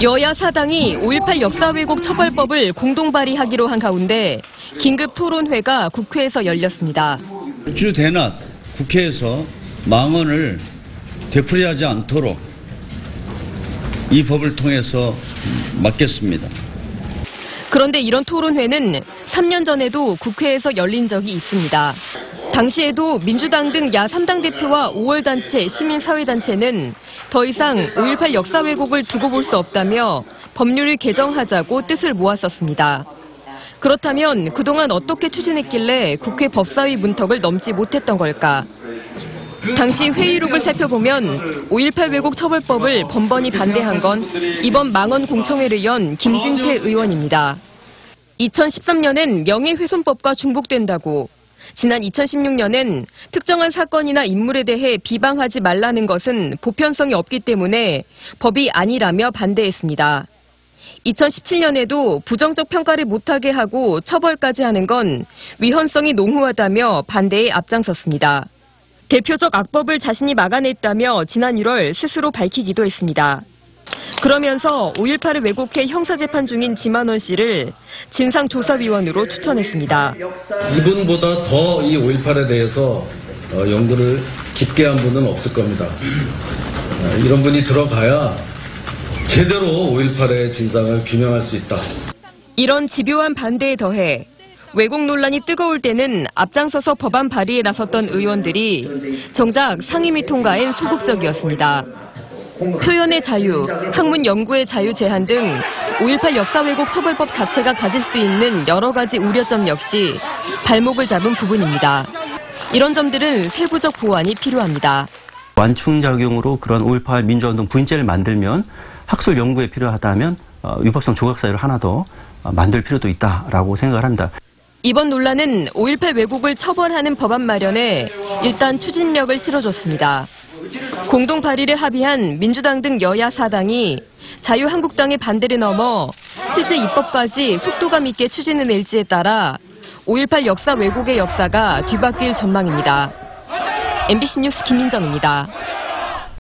여야 사당이 5.18 역사 왜곡 처벌법을 공동 발의하기로 한 가운데 긴급 토론회가 국회에서 열렸습니다. 주 대낮 국회에서 망언을 되풀이하지 않도록 이 법을 통해서 막겠습니다. 그런데 이런 토론회는 3년 전에도 국회에서 열린 적이 있습니다. 당시에도 민주당 등 야3당 대표와 5월단체, 시민사회단체는 더 이상 5.18 역사 왜곡을 두고 볼 수 없다며 법률을 개정하자고 뜻을 모았었습니다. 그렇다면 그동안 어떻게 추진했길래 국회 법사위 문턱을 넘지 못했던 걸까? 당시 회의록을 살펴보면 5.18 왜곡 처벌법을 번번이 반대한 건 이번 망언 공청회를 연 김진태 의원입니다. 2013년엔 명예훼손법과 중복된다고, 지난 2016년엔 특정한 사건이나 인물에 대해 비방하지 말라는 것은 보편성이 없기 때문에 법이 아니라며 반대했습니다. 2017년에도 부정적 평가를 못하게 하고 처벌까지 하는 건 위헌성이 농후하다며 반대에 앞장섰습니다. 대표적 악법을 자신이 막아냈다며 지난 1월 스스로 밝히기도 했습니다. 그러면서 5.18을 왜곡해 형사재판 중인 지만원 씨를 진상조사위원으로 추천했습니다. 이분보다 더 이 5.18에 대해서 연구를 깊게 한 분은 없을 겁니다. 이런 분이 들어가야 제대로 5.18의 진상을 규명할 수 있다. 이런 집요한 반대에 더해 왜곡 논란이 뜨거울 때는 앞장서서 법안 발의에 나섰던 의원들이 정작 상임위 통과엔 소극적이었습니다. 표현의 자유, 학문 연구의 자유 제한 등 5.18 역사 왜곡 처벌법 자체가 가질 수 있는 여러 가지 우려점 역시 발목을 잡은 부분입니다. 이런 점들은 세부적 보완이 필요합니다. 완충작용으로 그런 5.18 민주화운동 부인죄를 만들면 학술 연구에 필요하다면 위법성 조각사유를 하나 더 만들 필요도 있다라고 생각을 합니다. 이번 논란은 5.18 왜곡을 처벌하는 법안 마련에 일단 추진력을 실어줬습니다. 공동 발의를 합의한 민주당 등 여야 사당이 자유한국당의 반대를 넘어 실제 입법까지 속도감 있게 추진해낼지에 따라 5.18 역사 왜곡의 역사가 뒤바뀔 전망입니다. MBC 뉴스 김민정입니다.